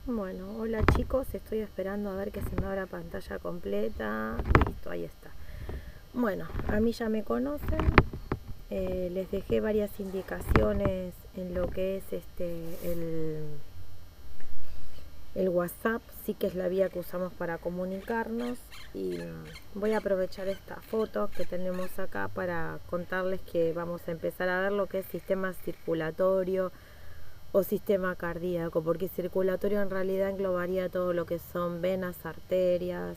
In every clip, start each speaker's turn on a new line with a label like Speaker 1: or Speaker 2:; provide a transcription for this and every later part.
Speaker 1: Bueno, hola chicos, estoy esperando a ver que se me abra pantalla completa. Listo, ahí está. Bueno, a mí ya me conocen. Les dejé varias indicaciones en lo que es el WhatsApp, sí que es la vía que usamos para comunicarnos. Y voy a aprovechar esta foto que tenemos acá para contarles que vamos a empezar a ver lo que es sistema circulatorio o sistema cardíaco, porque circulatorio en realidad englobaría todo lo que son venas, arterias,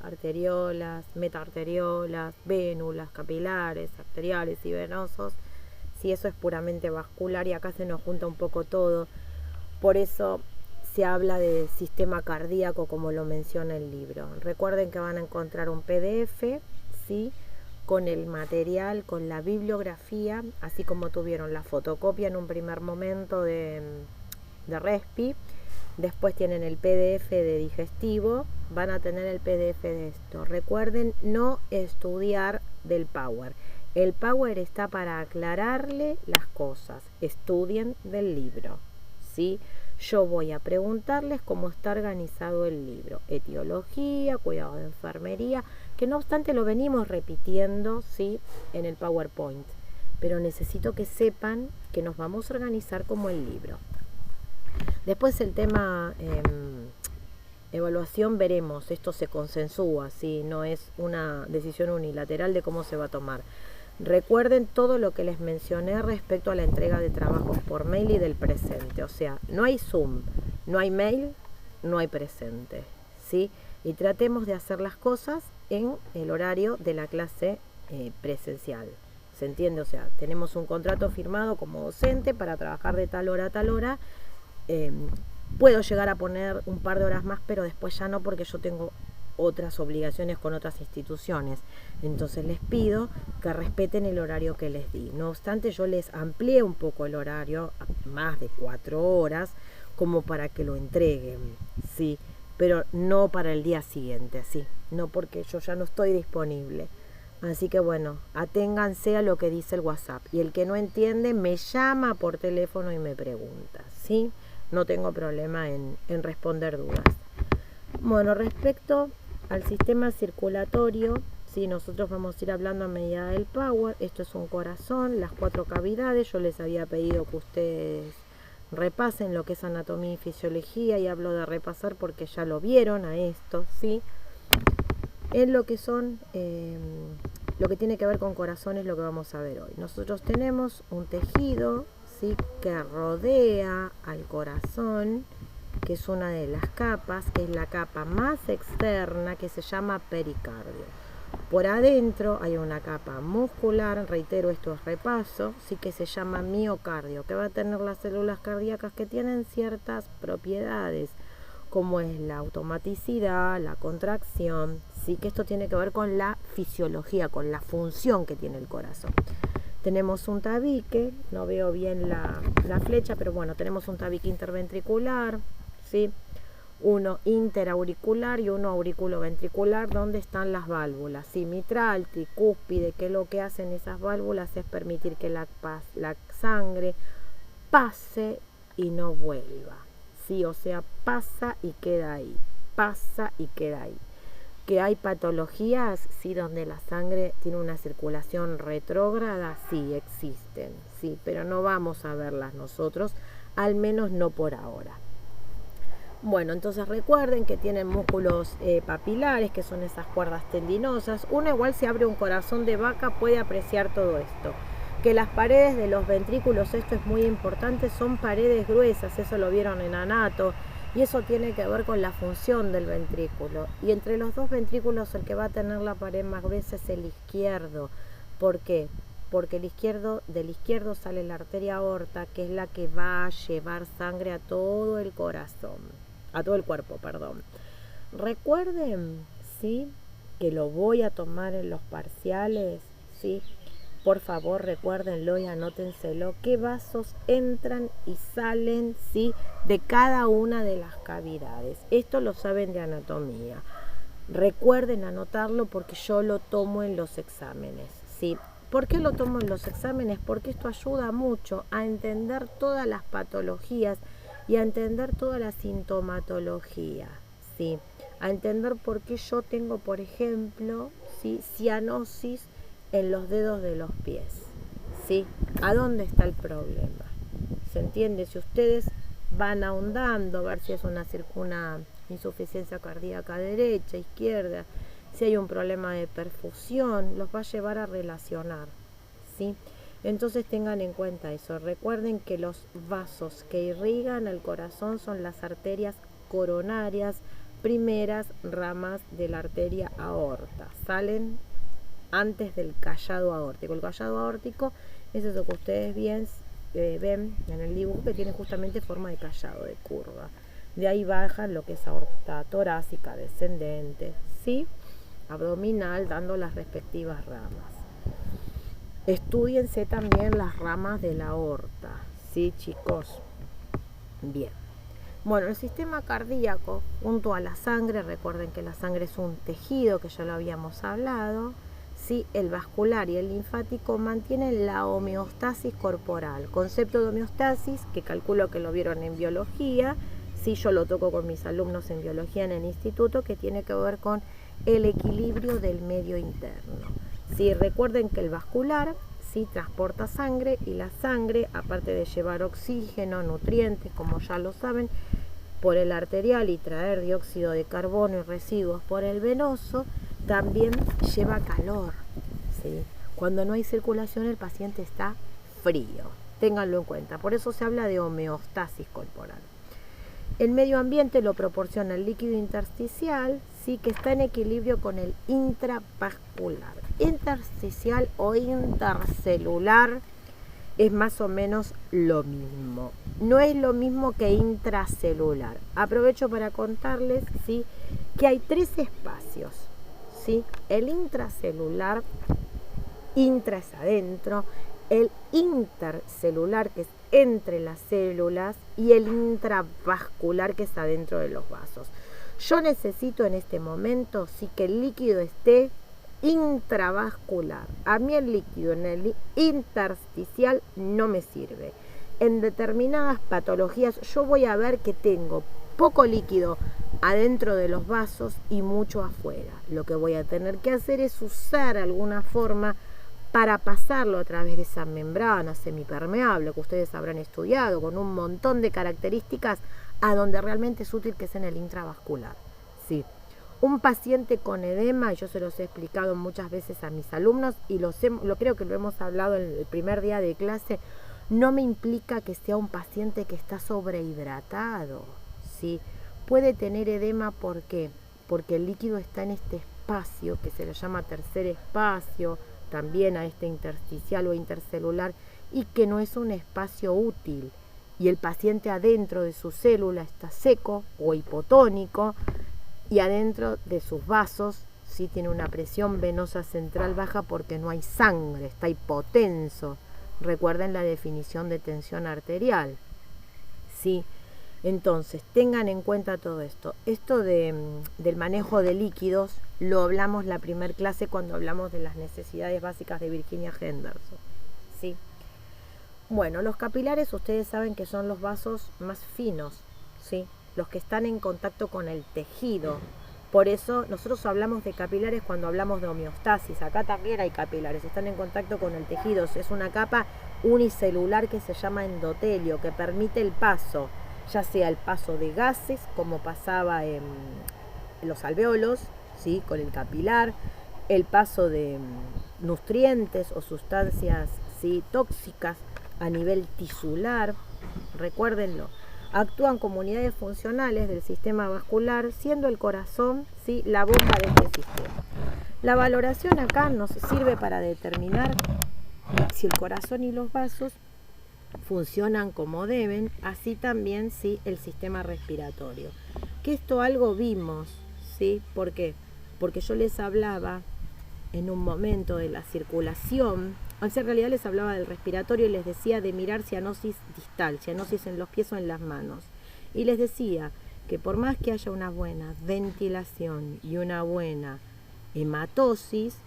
Speaker 1: arteriolas, metaarteriolas, vénulas, capilares, arteriales y venosos. Si eso es puramente vascular, y acá se nos junta un poco todo, por eso se habla de sistema cardíaco como lo menciona el libro. Recuerden que van a encontrar un PDF, ¿sí?, con el material, con la bibliografía, así como tuvieron la fotocopia en un primer momento de Respi. Después tienen el PDF de digestivo, van a tener el PDF de esto. Recuerden no estudiar del Power. El Power está para aclararle las cosas. Estudien del libro, ¿sí? Yo voy a preguntarles cómo está organizado el libro. Etiología, cuidado de enfermería, que no obstante lo venimos repitiendo, ¿sí?, en el PowerPoint. Pero necesito que sepan que nos vamos a organizar como el libro. Después el tema evaluación, veremos, esto se consensúa, ¿sí? No es una decisión unilateral de cómo se va a tomar. Recuerden todo lo que les mencioné respecto a la entrega de trabajos por mail y del presente. O sea, no hay Zoom, no hay mail, no hay presente, ¿sí? Y tratemos de hacer las cosas en el horario de la clase presencial. ¿Se entiende? O sea, tenemos un contrato firmado como docente para trabajar de tal hora a tal hora. Puedo llegar a poner un par de horas más, pero después ya no, porque yo tengo otras obligaciones con otras instituciones. Entonces les pido que respeten el horario que les di. No obstante, yo les amplié un poco el horario a más de 4 horas como para que lo entreguen, sí, pero no para el día siguiente, sí, no, porque yo ya no estoy disponible. Así que bueno, aténganse a lo que dice el WhatsApp, y el que no entiende me llama por teléfono y me pregunta, ¿sí? No tengo problema en responder dudas. Bueno, respecto al sistema circulatorio, sí, nosotros vamos a ir hablando a medida del Power. Esto es un corazón, las 4 cavidades. Yo les había pedido que ustedes repasen lo que es anatomía y fisiología, y hablo de repasar porque ya lo vieron a esto, ¿sí? En lo que son, lo que tiene que ver con corazón es lo que vamos a ver hoy. Nosotros tenemos un tejido, ¿sí?, que rodea al corazón, que es una de las capas, que es la capa más externa, que se llama pericardio. Por adentro hay una capa muscular, reitero, esto es repaso, sí, que se llama miocardio, que va a tener las células cardíacas que tienen ciertas propiedades, como es la automaticidad, la contracción, sí, que esto tiene que ver con la fisiología, con la función que tiene el corazón. Tenemos un tabique, no veo bien la flecha, pero bueno, tenemos un tabique interventricular, ¿sí?, uno interauricular y uno auriculoventricular, donde están las válvulas, ¿sí?, mitral, tricúspide, que lo que hacen esas válvulas es permitir que la sangre pase y no vuelva, ¿sí? O sea, pasa y queda ahí, pasa y queda ahí. Que hay patologías, sí, donde la sangre tiene una circulación retrógrada, sí, existen, sí, pero no vamos a verlas nosotros, al menos no por ahora. Bueno, entonces recuerden que tienen músculos papilares, que son esas cuerdas tendinosas. Uno, igual si abre un corazón de vaca, puede apreciar todo esto. Que las paredes de los ventrículos, esto es muy importante, son paredes gruesas, eso lo vieron en anato, y eso tiene que ver con la función del ventrículo. Y entre los dos ventrículos, el que va a tener la pared más gruesa es el izquierdo. ¿Por qué? Porque del izquierdo sale la arteria aorta, que es la que va a llevar sangre a todo el corazón, a todo el cuerpo, perdón. Recuerden, ¿sí?, que lo voy a tomar en los parciales, ¿sí? Por favor, recuérdenlo y anótenselo, qué vasos entran y salen, ¿sí?, de cada una de las cavidades. Esto lo saben de anatomía. Recuerden anotarlo porque yo lo tomo en los exámenes, ¿sí? ¿Por qué lo tomo en los exámenes? Porque esto ayuda mucho a entender todas las patologías y a entender toda la sintomatología, ¿sí? A entender por qué yo tengo, por ejemplo, ¿sí?, cianosis en los dedos de los pies, ¿sí? ¿A dónde está el problema? ¿Se entiende? Si ustedes van ahondando a ver si es una insuficiencia cardíaca derecha, izquierda, si hay un problema de perfusión, los va a llevar a relacionar, ¿sí? Entonces tengan en cuenta eso. Recuerden que los vasos que irrigan el corazón son las arterias coronarias, primeras ramas de la arteria aorta. Salen antes del callado aórtico. El callado aórtico es eso que ustedes ven en el dibujo, que tiene justamente forma de callado, de curva. De ahí bajan lo que es aorta torácica descendente, ¿sí?, abdominal, dando las respectivas ramas. Estúdiense también las ramas de la aorta, ¿sí, chicos? Bien. Bueno, el sistema cardíaco, junto a la sangre, recuerden que la sangre es un tejido, que ya lo habíamos hablado, ¿sí? El vascular y el linfático mantienen la homeostasis corporal. Concepto de homeostasis, que calculo que lo vieron en biología, sí, yo lo toco con mis alumnos en biología en el instituto, que tiene que ver con el equilibrio del medio interno. Sí, recuerden que el vascular, sí, transporta sangre, y la sangre, aparte de llevar oxígeno, nutrientes, como ya lo saben, por el arterial y traer dióxido de carbono y residuos por el venoso, también lleva calor, ¿sí? Cuando no hay circulación, el paciente está frío. Ténganlo en cuenta. Por eso se habla de homeostasis corporal. El medio ambiente lo proporciona el líquido intersticial, sí, que está en equilibrio con el intravascular. Intersticial o intercelular es más o menos lo mismo. No es lo mismo que intracelular. Aprovecho para contarles, ¿sí?, que hay 3 espacios, ¿sí? El intracelular, intra es adentro, el intercelular, que es entre las células, y el intravascular, que es adentro de los vasos. Yo necesito en este momento, sí, que el líquido esté intravascular. A mí el líquido en el intersticial no me sirve. En determinadas patologías yo voy a ver que tengo poco líquido adentro de los vasos y mucho afuera. Lo que voy a tener que hacer es usar alguna forma para pasarlo a través de esa membrana semipermeable que ustedes habrán estudiado, con un montón de características, a donde realmente es útil, que es en el intravascular. Sí. Un paciente con edema, yo se los he explicado muchas veces a mis alumnos, y lo creo que lo hemos hablado en el primer día de clase, no me implica que sea un paciente que está sobrehidratado, ¿sí? Puede tener edema, ¿por qué? Porque el líquido está en este espacio, que se le llama tercer espacio, también a este intersticial o intercelular, y que no es un espacio útil, y el paciente adentro de su célula está seco o hipotónico, y adentro de sus vasos sí tiene una presión venosa central baja porque no hay sangre, está hipotenso. Recuerden la definición de tensión arterial, ¿sí? Entonces, tengan en cuenta todo esto. Esto del manejo de líquidos lo hablamos la primer clase cuando hablamos de las necesidades básicas de Virginia Henderson, ¿sí? Bueno, los capilares, ustedes saben que son los vasos más finos, ¿sí?, los que están en contacto con el tejido. Por eso nosotros hablamos de capilares cuando hablamos de homeostasis. Acá también hay capilares, están en contacto con el tejido. Es una capa unicelular que se llama endotelio, que permite el paso, ya sea el paso de gases, como pasaba en los alvéolos, ¿sí?, con el capilar, el paso de nutrientes o sustancias, ¿sí?, tóxicas a nivel tisular. Recuérdenlo. Actúan como unidades funcionales del sistema vascular, siendo el corazón, ¿sí?, la bomba de este sistema. La valoración acá nos sirve para determinar si el corazón y los vasos funcionan como deben, así también, ¿sí?, el sistema respiratorio. Que esto algo vimos, ¿sí? ¿Por qué? Porque yo les hablaba en un momento de la circulación. En realidad les hablaba del respiratorio y les decía de mirar cianosis distal, cianosis en los pies o en las manos. Y les decía que por más que haya una buena ventilación y una buena hematosis,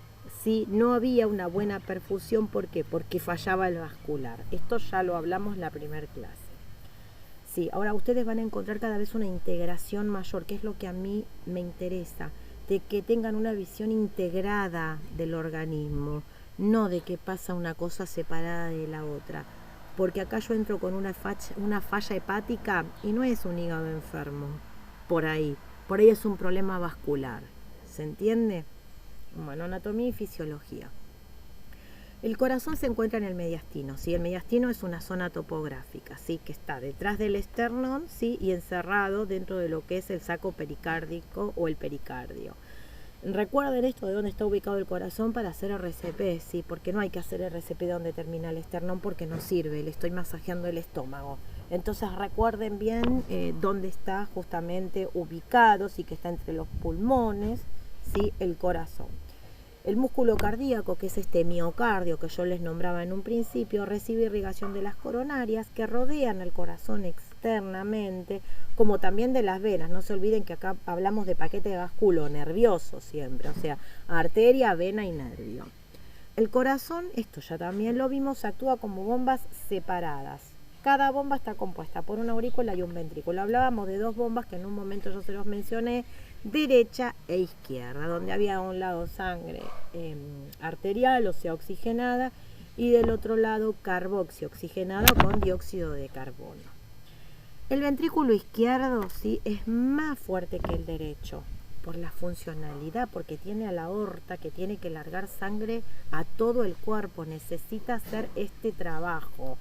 Speaker 1: ¿sí?, no había una buena perfusión. ¿Por qué? Porque fallaba el vascular. Esto ya lo hablamos la primera clase. Sí, ahora ustedes van a encontrar cada vez una integración mayor, que es lo que a mí me interesa, de que tengan una visión integrada del organismo, no de que pasa una cosa separada de la otra. Porque acá yo entro con una falla hepática y no es un hígado enfermo, por ahí es un problema vascular, ¿se entiende? Bueno, anatomía y fisiología. El corazón se encuentra en el mediastino, ¿sí? El mediastino es una zona topográfica, ¿sí? Que está detrás del esternón, ¿sí? Y encerrado dentro de lo que es el saco pericárdico o el pericardio. Recuerden esto de dónde está ubicado el corazón para hacer RCP, ¿sí? Porque no hay que hacer RCP donde termina el esternón porque no sirve, le estoy masajeando el estómago. Entonces recuerden bien dónde está justamente ubicado, sí, que está entre los pulmones, ¿sí? El corazón. El músculo cardíaco, que es este miocardio que yo les nombraba en un principio, recibe irrigación de las coronarias que rodean el corazón externamente, como también de las venas. No se olviden que acá hablamos de paquete vasculonervioso siempre, o sea, arteria, vena y nervio. El corazón, esto ya también lo vimos, actúa como bombas separadas. Cada bomba está compuesta por una aurícula y un ventrículo. Hablábamos de dos bombas que en un momento yo se los mencioné, derecha e izquierda, donde había a un lado sangre arterial, o sea, oxigenada, y del otro lado carboxioxigenada con dióxido de carbono. El ventrículo izquierdo, sí, es más fuerte que el derecho por la funcionalidad, porque tiene a la aorta que tiene que largar sangre a todo el cuerpo, necesita hacer este trabajo,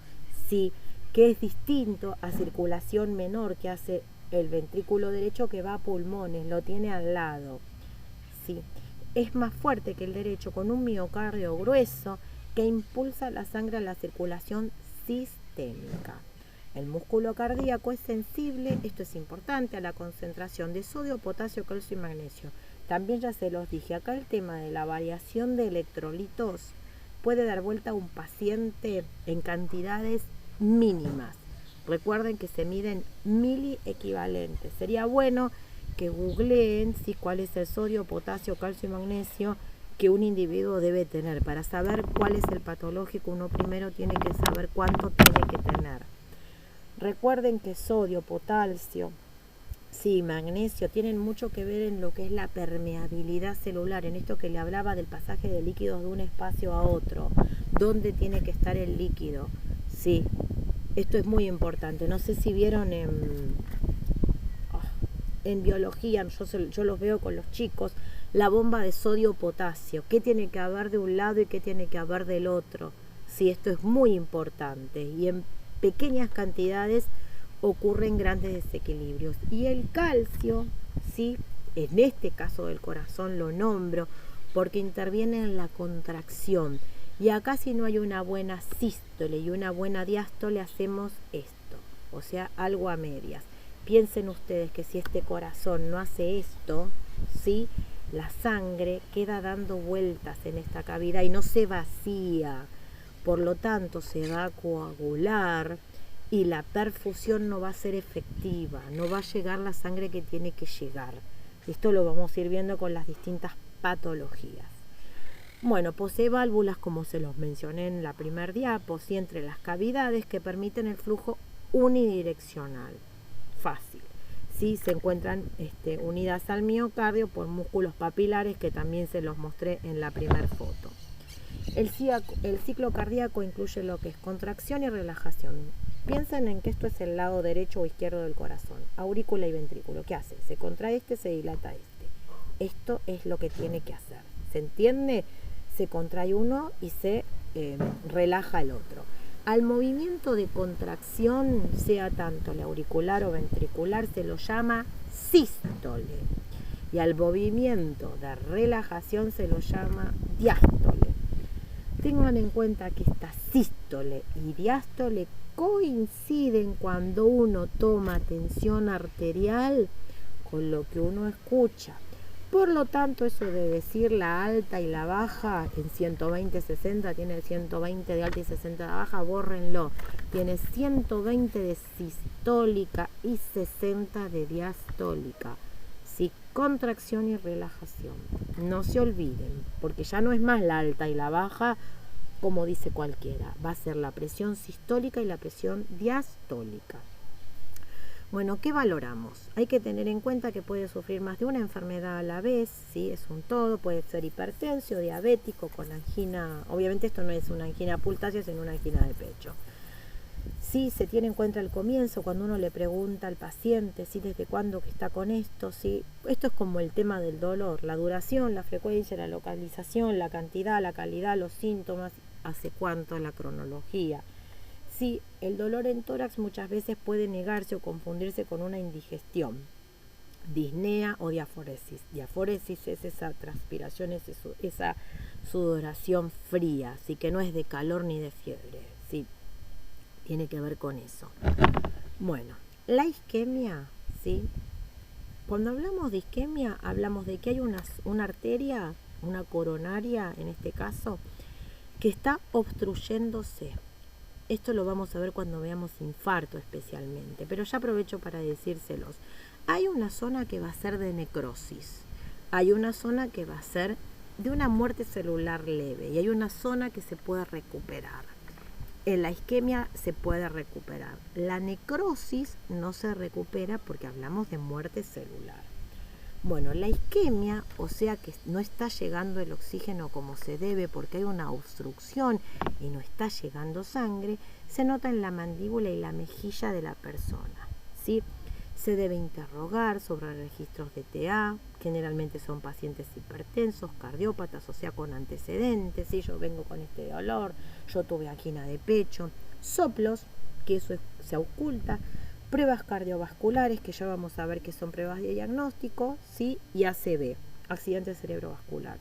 Speaker 1: sí, que es distinto a circulación menor que hace el ventrículo derecho, que va a pulmones, lo tiene al lado, ¿sí? Es más fuerte que el derecho, con un miocardio grueso que impulsa la sangre a la circulación sistémica. El músculo cardíaco es sensible, esto es importante, a la concentración de sodio, potasio, calcio y magnesio. También ya se los dije, acá el tema de la variación de electrolitos puede dar vuelta a un paciente en cantidades mínimas. Recuerden que se miden miliequivalentes. Sería bueno que googleen cuál es el sodio, potasio, calcio y magnesio que un individuo debe tener. Para saber cuál es el patológico, uno primero tiene que saber cuánto tiene que tener. Recuerden que sodio, potasio, sí, magnesio, tienen mucho que ver en lo que es la permeabilidad celular, en esto que le hablaba del pasaje de líquidos de un espacio a otro. ¿Dónde tiene que estar el líquido? Sí, esto es muy importante. No sé si vieron en biología, yo los veo con los chicos, la bomba de sodio-potasio. ¿Qué tiene que haber de un lado y qué tiene que haber del otro? Sí, esto es muy importante y en pequeñas cantidades ocurren grandes desequilibrios. Y el calcio, sí, en este caso del corazón lo nombro porque interviene en la contracción. Y acá, si no hay una buena sístole y una buena diástole, hacemos esto, o sea, algo a medias. Piensen ustedes que si este corazón no hace esto, ¿sí?, la sangre queda dando vueltas en esta cavidad y no se vacía. Por lo tanto, se va a coagular y la perfusión no va a ser efectiva, no va a llegar la sangre que tiene que llegar. Esto lo vamos a ir viendo con las distintas patologías. Bueno, posee válvulas, como se los mencioné en la primer diapo, ¿sí?, entre las cavidades que permiten el flujo unidireccional. Fácil. Sí, se encuentran unidas al miocardio por músculos papilares, que también se los mostré en la primera foto. El ciclo cardíaco incluye lo que es contracción y relajación. Piensen en que esto es el lado derecho o izquierdo del corazón, aurícula y ventrículo. ¿Qué hace? Se contrae se dilata Esto es lo que tiene que hacer. ¿Se entiende? Se contrae uno y se relaja el otro. Al movimiento de contracción, sea tanto el auricular o ventricular, se lo llama sístole. Y al movimiento de relajación se lo llama diástole. Tengan en cuenta que esta sístole y diástole coinciden cuando uno toma tensión arterial con lo que uno escucha. Por lo tanto, eso de decir la alta y la baja en 120-60, tiene 120 de alta y 60 de baja, bórrenlo. Tiene 120 de sistólica y 60 de diastólica. Sí, contracción y relajación. No se olviden, porque ya no es más la alta y la baja, como dice cualquiera. Va a ser la presión sistólica y la presión diastólica. Bueno, ¿qué valoramos? Hay que tener en cuenta que puede sufrir más de una enfermedad a la vez, ¿sí? Es un todo, puede ser hipertenso, diabético, con angina. Obviamente esto no es una angina pulsácea, sino una angina de pecho. Sí, se tiene en cuenta al comienzo, cuando uno le pregunta al paciente, ¿sí? Desde cuándo que está con esto, ¿sí? Esto es como el tema del dolor, la duración, la frecuencia, la localización, la cantidad, la calidad, los síntomas, hace cuánto, la cronología. Sí, el dolor en tórax muchas veces puede negarse o confundirse con una indigestión, disnea o diaforesis. Diaforesis es esa transpiración, es esa sudoración fría, así que no es de calor ni de fiebre, sí, tiene que ver con eso. Bueno, la isquemia, ¿sí? Cuando hablamos de isquemia, hablamos de que hay una arteria, una coronaria en este caso, que está obstruyéndose. Esto lo vamos a ver cuando veamos infarto especialmente, pero ya aprovecho para decírselos. Hay una zona que va a ser de necrosis, hay una zona que va a ser de una muerte celular leve y hay una zona que se puede recuperar. En la isquemia se puede recuperar. La necrosis no se recupera porque hablamos de muerte celular. Bueno, la isquemia, o sea que no está llegando el oxígeno como se debe porque hay una obstrucción y no está llegando sangre, se nota en la mandíbula y la mejilla de la persona, ¿sí? Se debe interrogar sobre registros de TA, generalmente son pacientes hipertensos, cardiópatas, o sea, con antecedentes, ¿sí? Yo vengo con este dolor, yo tuve angina de pecho, soplos, que eso se oculta, pruebas cardiovasculares, que ya vamos a ver que son pruebas de diagnóstico, ¿sí? Y ACV, accidente cerebrovascular.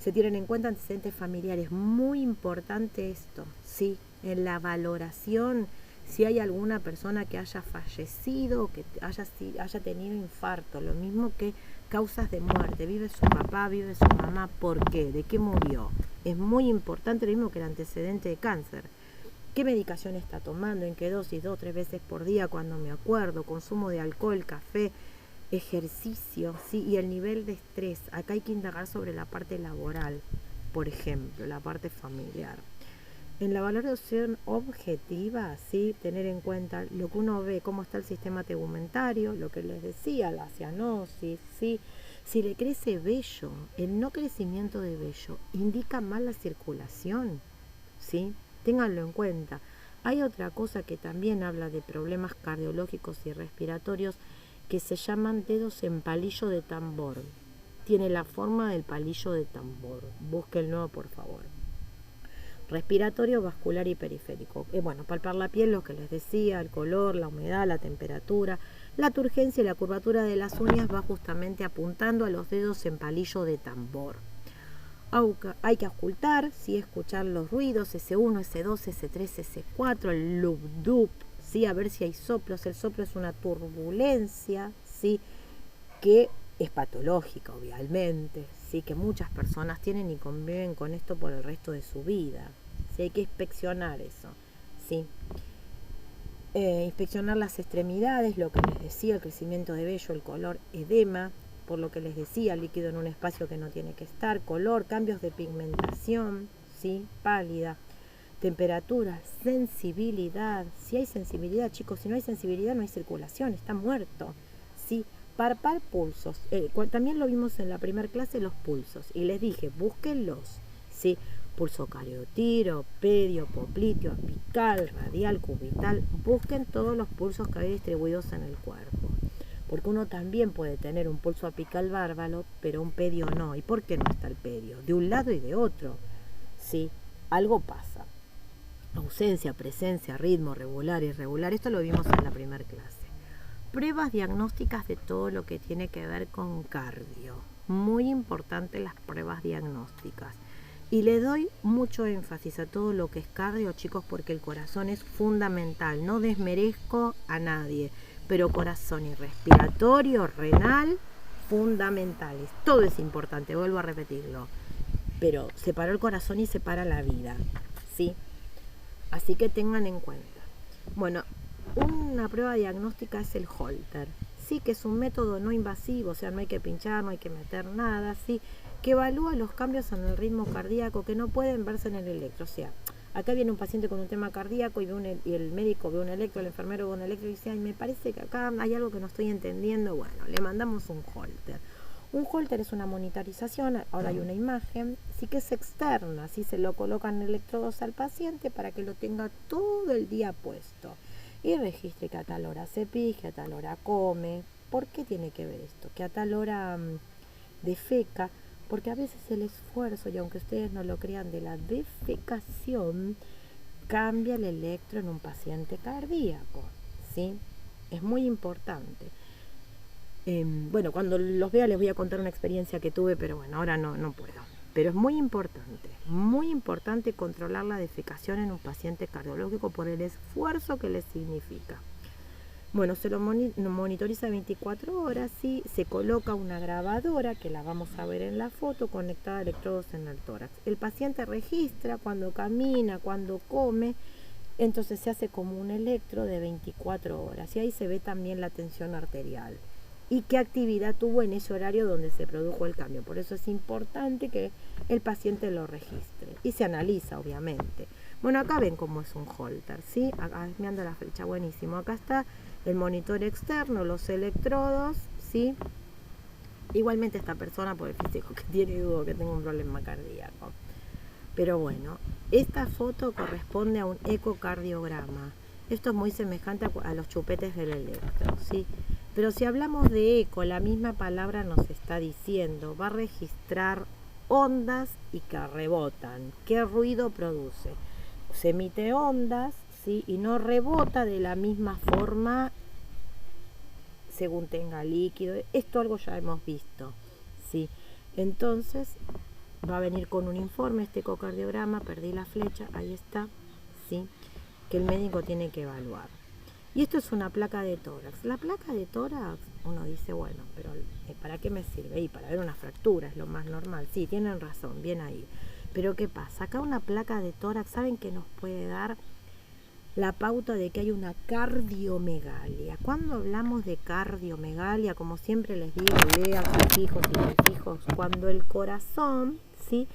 Speaker 1: Se tienen en cuenta antecedentes familiares, muy importante esto, ¿sí? En la valoración, si hay alguna persona que haya fallecido, que haya tenido infarto, lo mismo que causas de muerte, vive su papá, vive su mamá, ¿por qué? ¿De qué murió? Es muy importante, lo mismo que el antecedente de cáncer. ¿Qué medicación está tomando? ¿En qué dosis? 2 o 3 veces por día cuando me acuerdo. Consumo de alcohol, café, ejercicio, ¿sí? Y el nivel de estrés. Acá hay que indagar sobre la parte laboral, por ejemplo, la parte familiar. En la valoración objetiva, ¿sí? Tener en cuenta lo que uno ve, cómo está el sistema tegumentario, lo que les decía, la cianosis, ¿sí? Si le crece vello, el no crecimiento de vello indica mala circulación, ¿sí? Ténganlo en cuenta. Hay otra cosa que también habla de problemas cardiológicos y respiratorios que se llaman dedos en palillo de tambor. Tiene la forma del palillo de tambor. Búsquenlo, por favor. Respiratorio, vascular y periférico. Bueno, palpar la piel, lo que les decía, el color, la humedad, la temperatura. La turgencia y la curvatura de las uñas va justamente apuntando a los dedos en palillo de tambor. Hay que ocultar, ¿sí? Escuchar los ruidos, S1, S2, S3, S4, el loop-doop, ¿sí? A ver si hay soplos. El soplo es una turbulencia, ¿sí? Que es patológica, obviamente, ¿sí? Que muchas personas tienen y conviven con esto por el resto de su vida, ¿sí? Hay que inspeccionar eso, ¿sí? Inspeccionar las extremidades, lo que les decía, el crecimiento de vello, el color, edema, por lo que les decía, líquido en un espacio que no tiene que estar, color, cambios de pigmentación, ¿sí? Pálida, temperatura, sensibilidad. Si hay sensibilidad, chicos, si no hay sensibilidad no hay circulación, está muerto, ¿sí? Palpar pulsos, también lo vimos en la primera clase, los pulsos, y les dije, búsquenlos, ¿sí? Pulso cariotiro, pedio, popliteo, apical, radial, cubital, busquen todos los pulsos que hay distribuidos en el cuerpo. Porque uno también puede tener un pulso apical bárbaro, pero un pedio no. ¿Y por qué no está el pedio? De un lado y de otro, ¿sí? Algo pasa. Ausencia, presencia, ritmo, regular, irregular. Esto lo vimos en la primera clase. Pruebas diagnósticas de todo lo que tiene que ver con cardio. Muy importante las pruebas diagnósticas. Y le doy mucho énfasis a todo lo que es cardio, chicos, porque el corazón es fundamental. No desmerezco a nadie, pero corazón y respiratorio, renal, fundamentales. Todo es importante, vuelvo a repetirlo. Pero separa el corazón y separa la vida, ¿sí? Así que tengan en cuenta. Bueno, una prueba diagnóstica es el Holter, sí, que es un método no invasivo, o sea, no hay que pinchar, no hay que meter nada, sí, que evalúa los cambios en el ritmo cardíaco que no pueden verse en el electro. O sea, acá viene un paciente con un tema cardíaco y el médico ve un electro, el enfermero ve un electro y dice, ay, me parece que acá hay algo que no estoy entendiendo. Bueno, le mandamos un Holter. Un Holter es una monitorización, ahora hay una imagen, sí que es externa, así se lo colocan electrodos al paciente para que lo tenga todo el día puesto y registre que a tal hora se pija, a tal hora come. ¿Por qué tiene que ver esto? Que a tal hora defeca, porque a veces el esfuerzo, y aunque ustedes no lo crean, de la defecación cambia el electro en un paciente cardíaco, ¿sí? Es muy importante. Bueno, cuando los vea les voy a contar una experiencia que tuve, pero bueno, ahora no puedo. Pero es muy importante controlar la defecación en un paciente cardiológico por el esfuerzo que le significa. Bueno, se lo monitoriza 24 horas, ¿sí? Se coloca una grabadora, que la vamos a ver en la foto, conectada a electrodos en el tórax. El paciente registra cuando camina, cuando come, entonces se hace como un electro de 24 horas. Y ahí se ve también la tensión arterial y qué actividad tuvo en ese horario donde se produjo el cambio. Por eso es importante que el paciente lo registre y se analiza, obviamente. Bueno, acá ven cómo es un Holter, ¿sí? Acá me anda la flecha, buenísimo. Acá está el monitor externo, los electrodos, ¿sí? Igualmente esta persona, por el físico que tiene, dudo que tenga un problema cardíaco. Pero bueno, esta foto corresponde a un ecocardiograma. Esto es muy semejante a los chupetes del electro, ¿sí? Pero si hablamos de eco, la misma palabra nos está diciendo, va a registrar ondas y que rebotan. ¿Qué ruido produce? Se emite ondas, ¿sí? Y no rebota de la misma forma según tenga líquido. Esto algo ya hemos visto, ¿sí? Entonces va a venir con un informe, este ecocardiograma, perdí la flecha, ahí está, ¿sí? Que el médico tiene que evaluar. Y esto es una placa de tórax. La placa de tórax, uno dice, bueno, pero ¿para qué me sirve? Y para ver una fractura es lo más normal. Sí, tienen razón, bien ahí. Pero ¿qué pasa? Acá una placa de tórax, ¿saben qué nos puede dar? La pauta de que hay una cardiomegalia. Cuando hablamos de cardiomegalia, como siempre les digo, lean sus hijos y mis hijos, cuando el corazón, ¿sí?,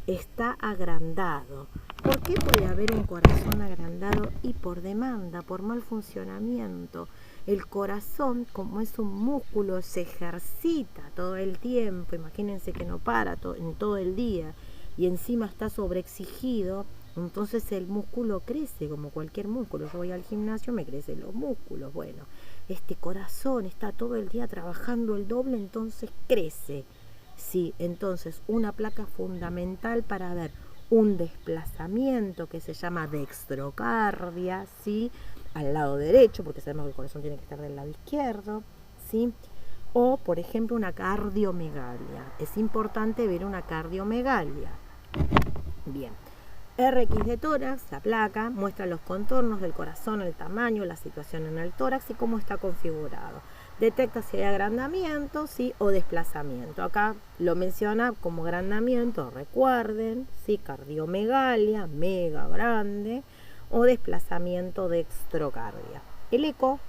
Speaker 1: está agrandado. ¿Por qué puede haber un corazón agrandado? Y por demanda, por mal funcionamiento. El corazón, como es un músculo, se ejercita todo el tiempo. Imagínense que no para en todo el día y encima está sobreexigido. Entonces el músculo crece como cualquier músculo. Yo voy al gimnasio, me crecen los músculos. Bueno, este corazón está todo el día trabajando el doble, entonces crece. Sí, entonces una placa fundamental para ver un desplazamiento que se llama dextrocardia, ¿sí?, al lado derecho, porque sabemos que el corazón tiene que estar del lado izquierdo, ¿sí? O, por ejemplo, una cardiomegalia. Es importante ver una cardiomegalia. Bien. RX de tórax, la placa, muestra los contornos del corazón, el tamaño, la situación en el tórax y cómo está configurado. Detecta si hay agrandamiento, ¿sí?, o desplazamiento. Acá lo menciona como agrandamiento, recuerden, ¿sí?, cardiomegalia, mega grande, o desplazamiento dextrocardia. El eco,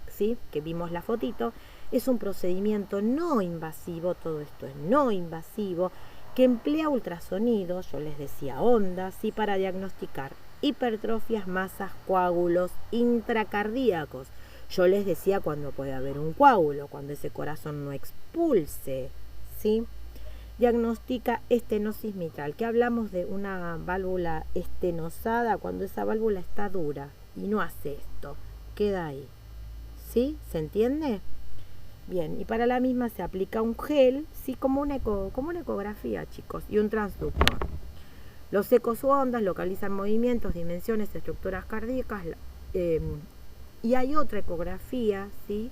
Speaker 1: ¿sí?, que vimos la fotito, es un procedimiento no invasivo, todo esto es no invasivo, que emplea ultrasonidos, yo les decía ondas, ¿sí?, para diagnosticar hipertrofias, masas, coágulos intracardíacos. Yo les decía cuando puede haber un coágulo, cuando ese corazón no expulse, ¿sí? Diagnostica estenosis mitral, que hablamos de una válvula estenosada cuando esa válvula está dura y no hace esto, queda ahí, ¿sí? ¿Se entiende? Bien, y para la misma se aplica un gel, sí, como una ecografía, chicos, y un transductor. Los ecosondas localizan movimientos, dimensiones, estructuras cardíacas, y hay otra ecografía, ¿sí?,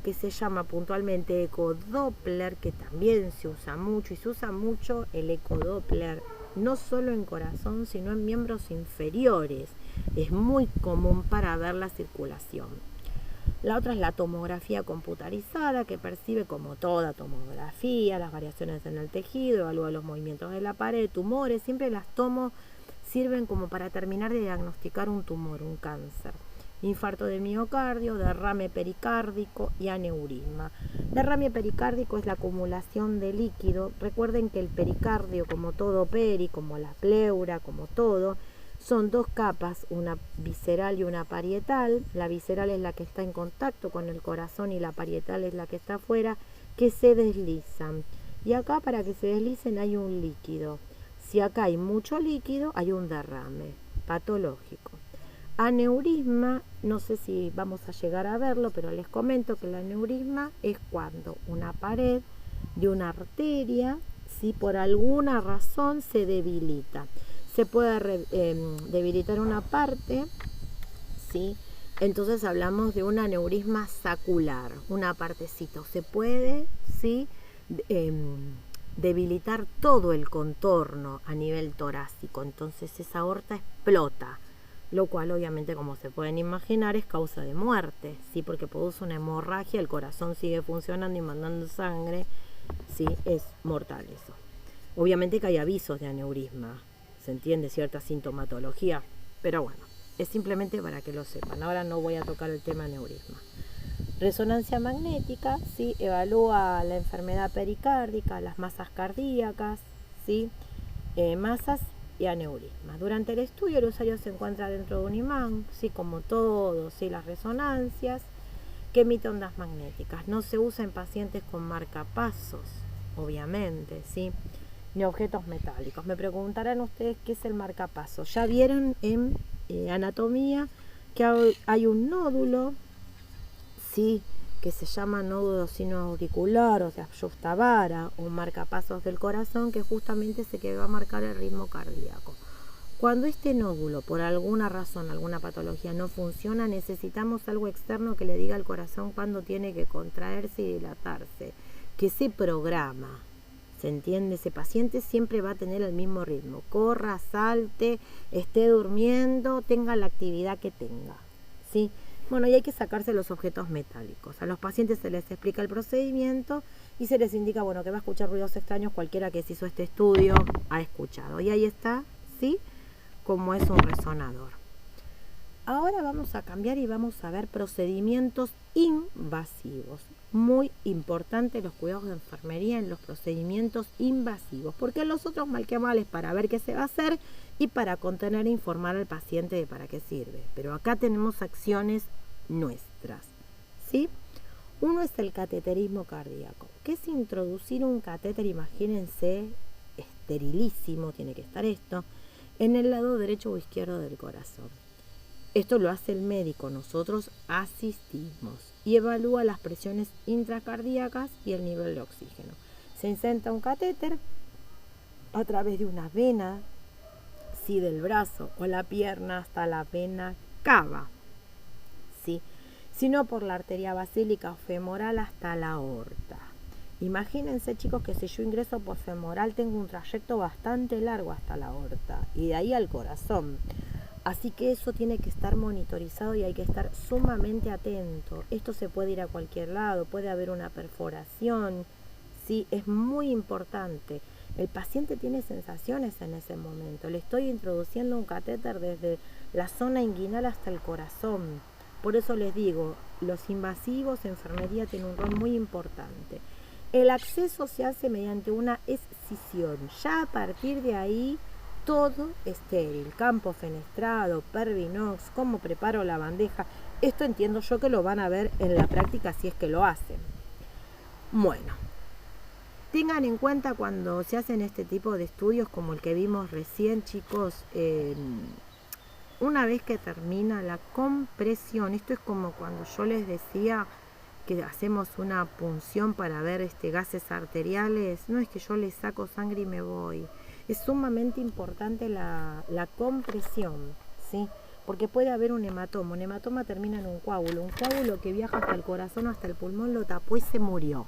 Speaker 1: que se llama puntualmente ecodoppler, que también se usa mucho, y se usa mucho el ecodoppler, no solo en corazón, sino en miembros inferiores. Es muy común para ver la circulación. La otra es la tomografía computarizada, que percibe, como toda tomografía, las variaciones en el tejido, evalúa los movimientos de la pared, tumores. Siempre las tomo sirven como para terminar de diagnosticar un tumor, un cáncer. Infarto de miocardio, derrame pericárdico y aneurisma. Derrame pericárdico es la acumulación de líquido. Recuerden que el pericardio, como todo como la pleura, como todo, Son dos capas, una visceral y una parietal. La visceral es la que está en contacto con el corazón y la parietal es la que está afuera, que se deslizan. Y acá, para que se deslicen, hay un líquido. Si acá hay mucho líquido, hay un derrame patológico. Aneurisma, no sé si vamos a llegar a verlo, pero les comento que el aneurisma es cuando una pared de una arteria, si por alguna razón se debilita. Se puede debilitar una parte, ¿sí? Entonces hablamos de un aneurisma sacular, una partecita. Se puede, ¿sí? Debilitar todo el contorno a nivel torácico, entonces esa aorta explota, lo cual obviamente, como se pueden imaginar, es causa de muerte, ¿sí? Porque produce una hemorragia, el corazón sigue funcionando y mandando sangre, ¿sí? Es mortal eso. Obviamente que hay avisos de aneurisma, se entiende cierta sintomatología, pero bueno, es simplemente para que lo sepan. Ahora no voy a tocar el tema aneurisma. Resonancia magnética, ¿sí? Evalúa la enfermedad pericárdica, las masas cardíacas, ¿sí? Masas y aneurismas. Durante el estudio el usuario se encuentra dentro de un imán, ¿sí? Como todo, ¿sí? Las resonancias que emite ondas magnéticas. No se usa en pacientes con marcapasos, obviamente, ¿sí? Ni objetos metálicos. Me preguntarán ustedes qué es el marcapasos. Ya vieron en anatomía que hay un nódulo, ¿sí? Que se llama nódulo sinoauricular o de Ajustavara o marcapasos del corazón, que justamente es el que va a marcar el ritmo cardíaco. Cuando este nódulo, por alguna razón, alguna patología no funciona, necesitamos algo externo que le diga al corazón cuándo tiene que contraerse y dilatarse, que se programa. ¿Se entiende? Ese paciente siempre va a tener el mismo ritmo. Corra, salte, esté durmiendo, tenga la actividad que tenga, ¿sí? Bueno, y hay que sacarse los objetos metálicos. A los pacientes se les explica el procedimiento y se les indica, bueno, que va a escuchar ruidos extraños. Cualquiera que se hizo este estudio ha escuchado. Y ahí está, ¿sí? Como es un resonador. Ahora vamos a cambiar y vamos a ver procedimientos invasivos. Muy importante los cuidados de enfermería en los procedimientos invasivos, porque los otros mal que mal es para ver qué se va a hacer y para contener e informar al paciente de para qué sirve. Pero acá tenemos acciones nuestras, ¿sí? Uno es el cateterismo cardíaco, que es introducir un catéter, imagínense, esterilísimo, tiene que estar esto, en el lado derecho o izquierdo del corazón. Esto lo hace el médico, nosotros asistimos y evalúa las presiones intracardíacas y el nivel de oxígeno. Se inserta un catéter a través de una vena, ¿sí? Del brazo o la pierna hasta la vena cava, ¿sí? Sino por la arteria basílica o femoral hasta la aorta. Imagínense, chicos, que si yo ingreso por femoral tengo un trayecto bastante largo hasta la aorta y de ahí al corazón. Así que eso tiene que estar monitorizado y hay que estar sumamente atento. Esto se puede ir a cualquier lado, puede haber una perforación, ¿sí? Es muy importante. El paciente tiene sensaciones en ese momento. Le estoy introduciendo un catéter desde la zona inguinal hasta el corazón. Por eso les digo, los invasivos, enfermería tiene un rol muy importante. El acceso se hace mediante una escisión. Ya a partir de ahí, todo estéril, campo fenestrado, Pervinox, cómo preparo la bandeja. Esto entiendo yo que lo van a ver en la práctica si es que lo hacen. Bueno, tengan en cuenta cuando se hacen este tipo de estudios como el que vimos recién, chicos, una vez que termina la compresión, esto es como cuando yo les decía que hacemos una punción para ver gases arteriales, no es que yo les saco sangre y me voy. Es sumamente importante la compresión, ¿sí? Porque puede haber un hematoma. Un hematoma termina en un coágulo que viaja hasta el corazón, hasta el pulmón, lo tapó y se murió,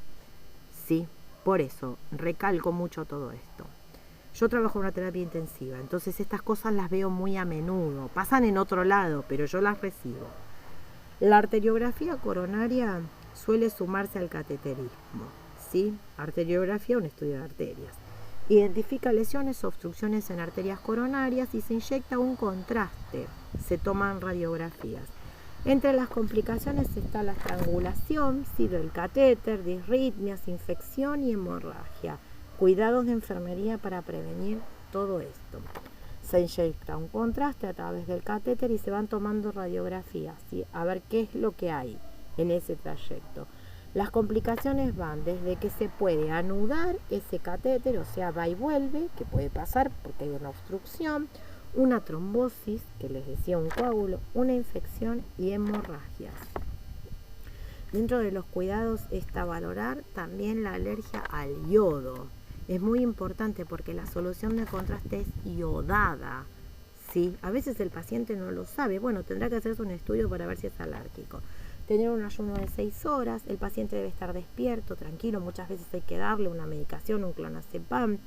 Speaker 1: ¿sí? Por eso, recalco mucho todo esto. Yo trabajo en una terapia intensiva, entonces estas cosas las veo muy a menudo. Pasan en otro lado, pero yo las recibo. La arteriografía coronaria suele sumarse al cateterismo, ¿sí? Arteriografía, un estudio de arterias. Identifica lesiones o obstrucciones en arterias coronarias y se inyecta un contraste. Se toman radiografías. Entre las complicaciones está la estrangulación, ¿sí? Del catéter, disritmias, infección y hemorragia. Cuidados de enfermería para prevenir todo esto. Se inyecta un contraste a través del catéter y se van tomando radiografías, ¿sí? A ver qué es lo que hay en ese trayecto. Las complicaciones van desde que se puede anudar ese catéter, o sea, va y vuelve, que puede pasar porque hay una obstrucción, una trombosis, que les decía un coágulo, una infección y hemorragias. Dentro de los cuidados está valorar también la alergia al yodo. Es muy importante porque la solución de contraste es iodada, ¿sí? A veces el paciente no lo sabe. Bueno, tendrá que hacerse un estudio para ver si es alérgico. Tener un ayuno de 6 horas, el paciente debe estar despierto, tranquilo. Muchas veces hay que darle una medicación, un clonazepam.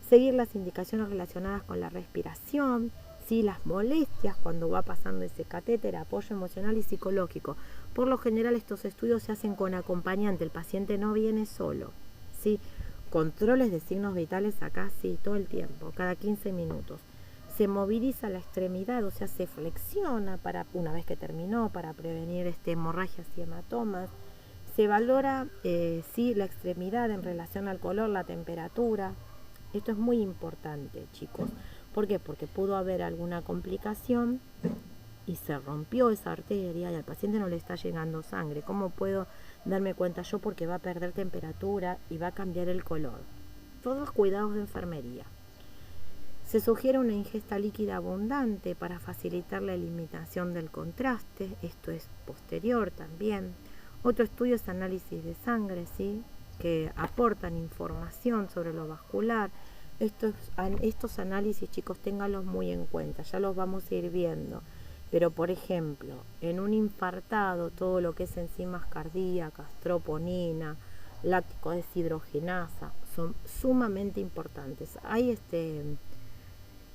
Speaker 1: Seguir las indicaciones relacionadas con la respiración, ¿sí? Las molestias cuando va pasando ese catéter, apoyo emocional y psicológico. Por lo general estos estudios se hacen con acompañante, el paciente no viene solo, ¿sí? Controles de signos vitales acá, sí, todo el tiempo, cada 15 minutos. Se moviliza la extremidad, o sea, se flexiona para, una vez que terminó, para prevenir hemorragias y hematomas. Se valora, sí, la extremidad en relación al color, la temperatura. Esto es muy importante, chicos. ¿Por qué? Porque pudo haber alguna complicación y se rompió esa arteria y al paciente no le está llegando sangre. ¿Cómo puedo darme cuenta yo? Porque va a perder temperatura y va a cambiar el color. Todos cuidados de enfermería. Se sugiere una ingesta líquida abundante para facilitar la eliminación del contraste. Esto es posterior también. Otro estudio es análisis de sangre, ¿sí? Que aportan información sobre lo vascular. Estos análisis, chicos, ténganlos muy en cuenta, ya los vamos a ir viendo. Pero, por ejemplo, en un infartado, todo lo que es enzimas cardíacas, troponina, láctico deshidrogenasa, son sumamente importantes. Hay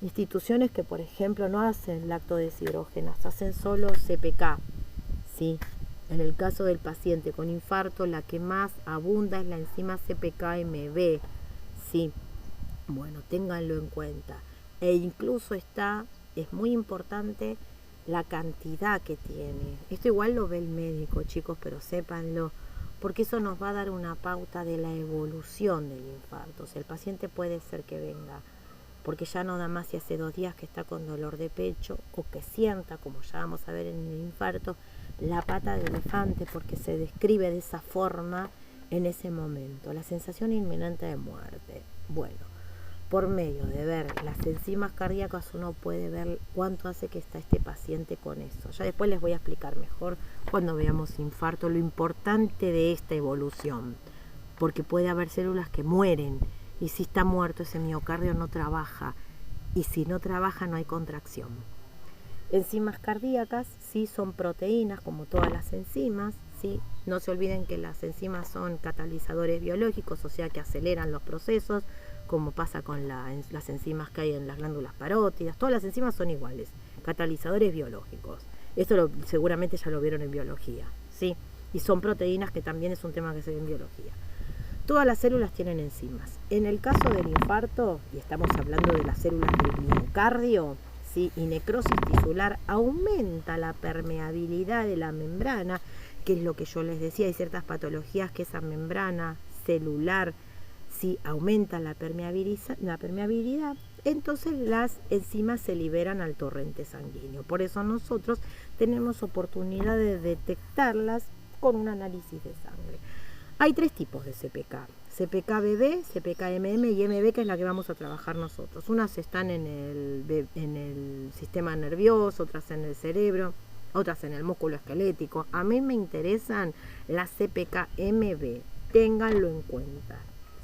Speaker 1: instituciones que, por ejemplo, no hacen lactodeshidrogenasa, hacen solo CPK, ¿sí? En el caso del paciente con infarto, la que más abunda es la enzima CPK-MB, ¿sí? Bueno, ténganlo en cuenta. E incluso es muy importante la cantidad que tiene. Esto igual lo ve el médico, chicos, pero sépanlo, porque eso nos va a dar una pauta de la evolución del infarto. O sea, el paciente puede ser que venga porque ya no da más si hace 2 días que está con dolor de pecho o que sienta, como ya vamos a ver en el infarto, la pata de elefante, porque se describe de esa forma en ese momento, la sensación inminente de muerte. Bueno, por medio de ver las enzimas cardíacas uno puede ver cuánto hace que está este paciente con eso. Ya después les voy a explicar mejor cuando veamos infarto lo importante de esta evolución, porque puede haber células que mueren y si está muerto ese miocardio no trabaja y si no trabaja no hay contracción. Enzimas cardíacas, sí, son proteínas como todas las enzimas, sí. No se olviden que las enzimas son catalizadores biológicos, o sea que aceleran los procesos, como pasa con las enzimas que hay en las glándulas parótidas. Todas las enzimas son iguales, catalizadores biológicos. Esto seguramente ya lo vieron en biología, ¿sí? Y son proteínas, que también es un tema que se ve en biología. Todas las células tienen enzimas. En el caso del infarto, y estamos hablando de las células del miocardio, ¿sí? Y necrosis tisular, aumenta la permeabilidad de la membrana, que es lo que yo les decía, hay ciertas patologías que esa membrana celular, si aumenta la permeabilidad, entonces las enzimas se liberan al torrente sanguíneo. Por eso nosotros tenemos oportunidad de detectarlas con un análisis de sangre. Hay 3 tipos de CPK: CPK-BB, CPK-MM y MB, que es la que vamos a trabajar nosotros. Unas están en el sistema nervioso, otras en el cerebro, otras en el músculo esquelético. A mí me interesan las CPK-MB, ténganlo en cuenta,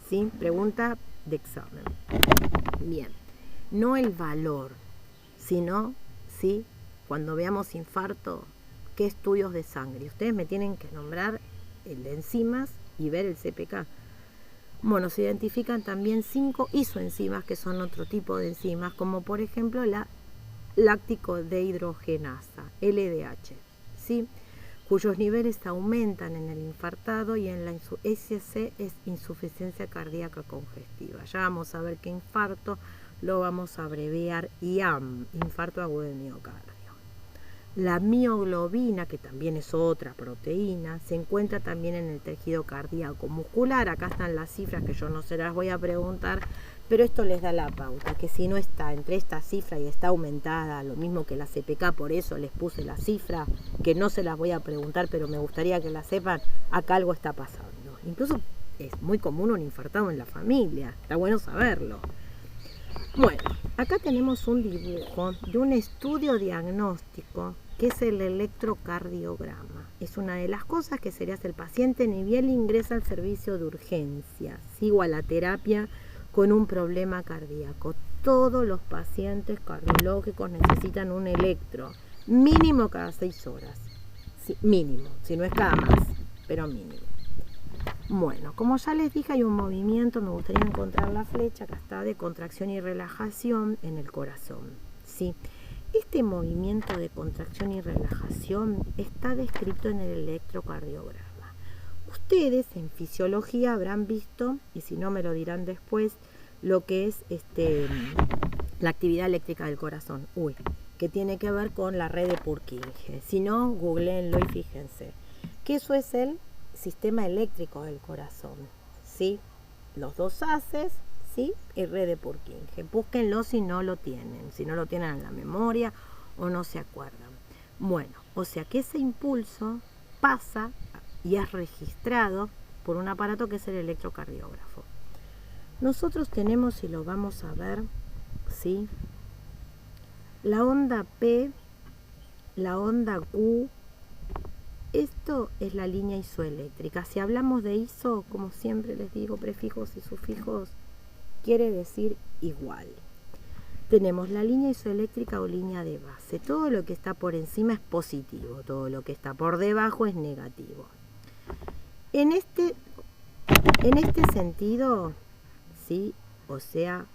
Speaker 1: ¿sí? Pregunta de examen. Bien, no el valor, sino, ¿sí? Cuando veamos infarto, ¿qué estudios de sangre? Ustedes me tienen que nombrar el de enzimas y ver el CPK. Bueno, se identifican también 5 isoenzimas, que son otro tipo de enzimas, como por ejemplo la láctico dehidrogenasa, LDH, ¿sí? Cuyos niveles aumentan en el infartado y en la SC es insuficiencia cardíaca congestiva. Ya vamos a ver que infarto lo vamos a abreviar IAM, infarto agudo de miocardio. La mioglobina, que también es otra proteína, se encuentra también en el tejido cardíaco muscular. Acá están las cifras que yo no se las voy a preguntar, pero esto les da la pauta, que si no está entre esta cifra y está aumentada, lo mismo que la CPK, por eso les puse la cifra, que no se las voy a preguntar, pero me gustaría que la sepan, acá algo está pasando. Incluso es muy común un infartado en la familia, está bueno saberlo. Bueno, acá tenemos un dibujo de un estudio diagnóstico que es el electrocardiograma. Es una de las cosas que sería si el paciente ni bien ingresa al servicio de urgencia, o a la terapia con un problema cardíaco. Todos los pacientes cardiológicos necesitan un electro, mínimo cada 6 horas. Sí, mínimo, si no es cada más, pero mínimo. Bueno, como ya les dije, hay un movimiento, me gustaría encontrar la flecha, acá está, de contracción y relajación en el corazón. ¿Sí? Este movimiento de contracción y relajación está descrito en el electrocardiograma. Ustedes en fisiología habrán visto, y si no me lo dirán después, lo que es la actividad eléctrica del corazón, que tiene que ver con la red de Purkinje. Si no, googleenlo y fíjense que eso es el sistema eléctrico del corazón, ¿sí? Los 2 haces, ¿sí? Y red de Purkinje. Búsquenlo si no lo tienen en la memoria o no se acuerdan. Bueno, o sea que ese impulso pasa y es registrado por un aparato que es el electrocardiógrafo. Nosotros tenemos, y lo vamos a ver, ¿sí? La onda P, la onda Q. Esto es la línea isoeléctrica. Si hablamos de iso, como siempre les digo, prefijos y sufijos, quiere decir igual. Tenemos la línea isoeléctrica o línea de base. Todo lo que está por encima es positivo, todo lo que está por debajo es negativo. En este sentido, ¿sí? O sea,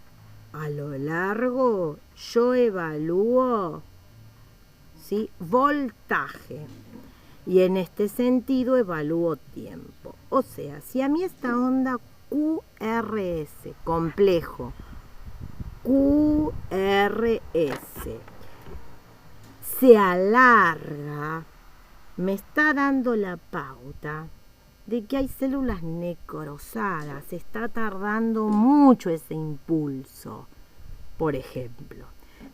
Speaker 1: a lo largo yo evalúo, ¿sí? Voltaje. Y en este sentido evalúo tiempo. O sea, si a mí esta onda QRS, complejo, QRS, se alarga, me está dando la pauta de que hay células necrosadas, está tardando mucho ese impulso, por ejemplo.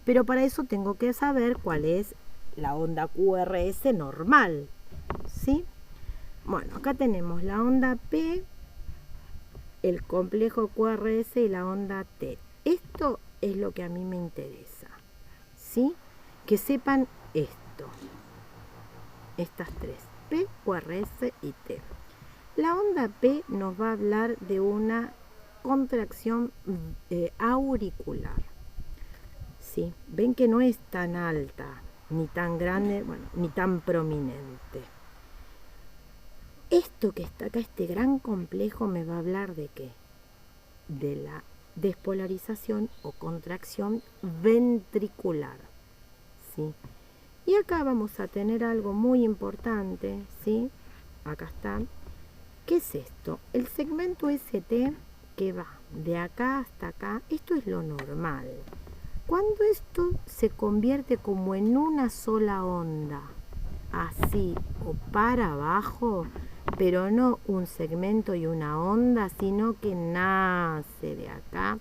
Speaker 1: Pero para eso tengo que saber cuál es la onda QRS normal, ¿sí? Bueno, acá tenemos la onda P, el complejo QRS y la onda T. Esto es lo que a mí me interesa, ¿sí? Que sepan esto, estas 3, P, QRS y T. La onda P nos va a hablar de una contracción auricular, ¿sí? Ven que no es tan alta, ni tan grande, ni tan prominente. Esto que está acá, este gran complejo, me va a hablar de qué? De la despolarización o contracción ventricular, ¿sí? Y acá vamos a tener algo muy importante, ¿sí? Acá está. ¿Qué es esto? El segmento ST que va de acá hasta acá, esto es lo normal. Cuando esto se convierte como en una sola onda, así o para abajo, pero no un segmento y una onda, sino que nace de acá,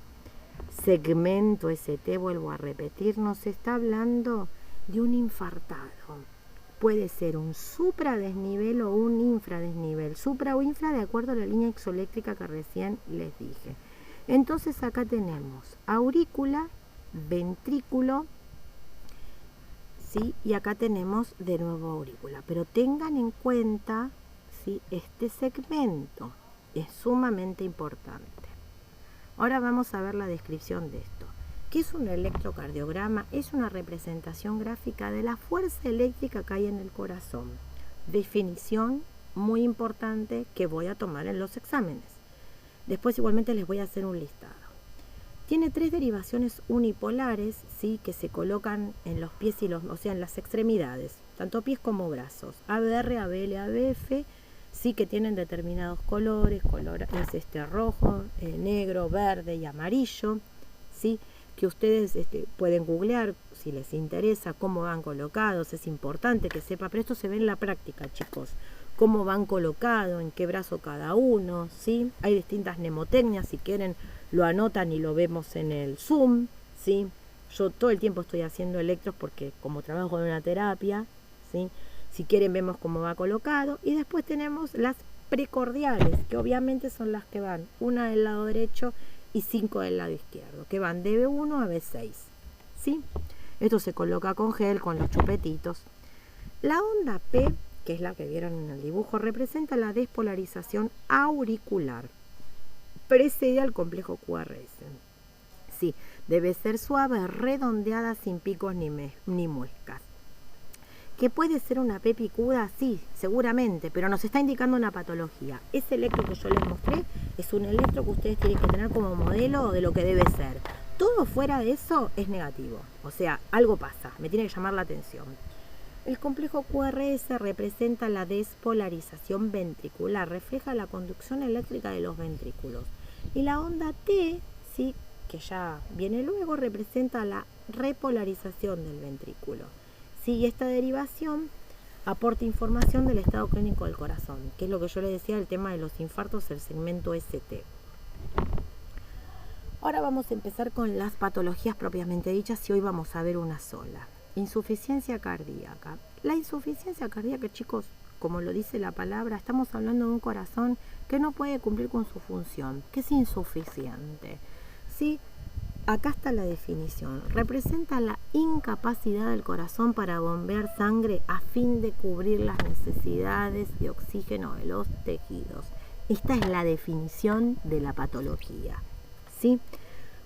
Speaker 1: segmento ST, vuelvo a repetir, nos está hablando de un infartado. Puede ser un supradesnivel o un infradesnivel, supra o infra de acuerdo a la línea isoeléctrica que recién les dije. Entonces acá tenemos aurícula, ventrículo, ¿sí? Y acá tenemos de nuevo aurícula. Pero tengan en cuenta, ¿sí? Este segmento es sumamente importante. Ahora vamos a ver la descripción de esto. ¿Qué es un electrocardiograma? Es una representación gráfica de la fuerza eléctrica que hay en el corazón. Definición muy importante que voy a tomar en los exámenes. Después igualmente les voy a hacer un listado. Tiene 3 derivaciones unipolares, ¿sí? Que se colocan en los pies y o sea, en las extremidades, tanto pies como brazos. ABR, ABL, ABF, sí, que tienen determinados colores, es rojo, negro, verde y amarillo, ¿sí? que ustedes pueden googlear si les interesa cómo van colocados. Es importante que sepa, pero esto se ve en la práctica, chicos, cómo van colocados, en qué brazo cada uno, ¿sí? Hay distintas mnemotecnias, si quieren lo anotan y lo vemos en el Zoom, ¿sí? Yo todo el tiempo estoy haciendo electros porque como trabajo en una terapia, ¿sí? Si quieren vemos cómo va colocado. Y después tenemos las precordiales, que obviamente son las que van una del lado derecho y 5 del lado izquierdo, que van de B1 a B6, ¿sí? Esto se coloca con gel, con los chupetitos. La onda P, que es la que vieron en el dibujo, representa la despolarización auricular. Precede al complejo QRS. Sí, debe ser suave, redondeada, sin picos ni muescas. ¿Que puede ser una P picuda? Sí, seguramente, pero nos está indicando una patología. Ese electro que yo les mostré es un electro que ustedes tienen que tener como modelo de lo que debe ser. Todo fuera de eso es negativo, o sea, algo pasa, me tiene que llamar la atención. El complejo QRS representa la despolarización ventricular, refleja la conducción eléctrica de los ventrículos. Y la onda T, ¿sí?, que ya viene luego, representa la repolarización del ventrículo. Sí, y esta derivación aporta información del estado clínico del corazón, que es lo que yo les decía, el tema de los infartos, el segmento ST. Ahora vamos a empezar con las patologías propiamente dichas y hoy vamos a ver una sola. Insuficiencia cardíaca. La insuficiencia cardíaca, chicos, como lo dice la palabra, estamos hablando de un corazón que no puede cumplir con su función, que es insuficiente. ¿Sí? Acá está la definición. Representa la incapacidad del corazón para bombear sangre a fin de cubrir las necesidades de oxígeno de los tejidos. Esta es la definición de la patología, ¿sí?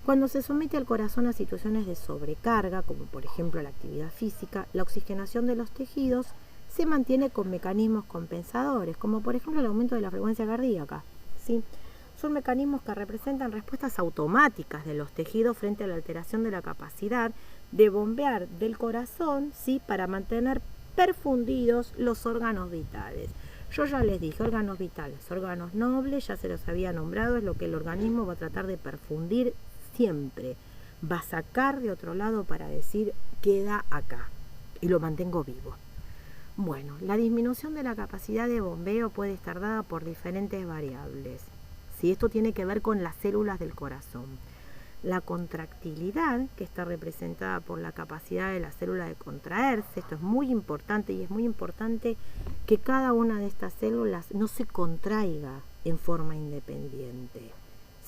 Speaker 1: Cuando se somete al corazón a situaciones de sobrecarga, como por ejemplo la actividad física, la oxigenación de los tejidos se mantiene con mecanismos compensadores, como por ejemplo el aumento de la frecuencia cardíaca, ¿sí? Son mecanismos que representan respuestas automáticas de los tejidos frente a la alteración de la capacidad de bombear del corazón, ¿sí?, para mantener perfundidos los órganos vitales. Yo ya les dije, órganos vitales, órganos nobles, ya se los había nombrado, es lo que el organismo va a tratar de perfundir siempre. Va a sacar de otro lado para decir, queda acá, y lo mantengo vivo. Bueno, la disminución de la capacidad de bombeo puede estar dada por diferentes variables. Si esto tiene que ver con las células del corazón. La contractilidad, que está representada por la capacidad de la célula de contraerse, esto es muy importante y es muy importante que cada una de estas células no se contraiga en forma independiente,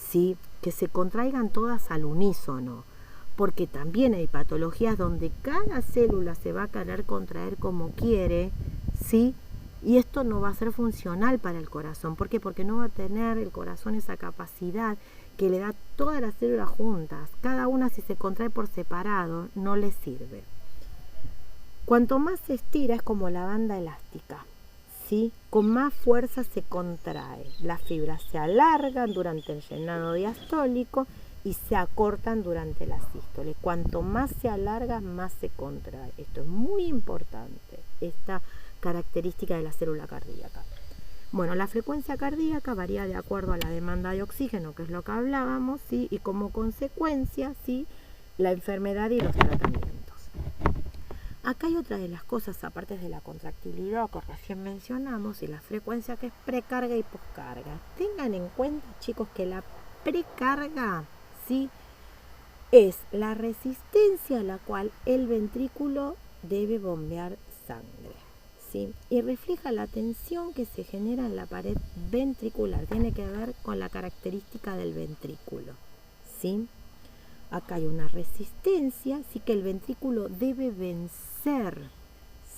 Speaker 1: ¿sí? Que se contraigan todas al unísono, porque también hay patologías donde cada célula se va a querer contraer como quiere, ¿sí? Y esto no va a ser funcional para el corazón. ¿Por qué? Porque no va a tener el corazón esa capacidad que le da todas las células juntas. Cada una, si se contrae por separado, no le sirve. Cuanto más se estira, es como la banda elástica, ¿sí? Con más fuerza se contrae. Las fibras se alargan durante el llenado diastólico y se acortan durante la sístole. Cuanto más se alarga, más se contrae. Esto es muy importante, esta característica de la célula cardíaca. Bueno, la frecuencia cardíaca varía de acuerdo a la demanda de oxígeno, que es lo que hablábamos, ¿sí? Y como consecuencia, ¿sí?, la enfermedad y los tratamientos. Acá hay otra de las cosas, aparte de la contractilidad que recién mencionamos, y la frecuencia, que es precarga y poscarga. Tengan en cuenta, chicos, que la precarga, ¿sí?, es la resistencia a la cual el ventrículo debe bombear sangre, ¿sí? Y refleja la tensión que se genera en la pared ventricular. Tiene que ver con la característica del ventrículo, ¿sí? Acá hay una resistencia, sí, que el ventrículo debe vencer,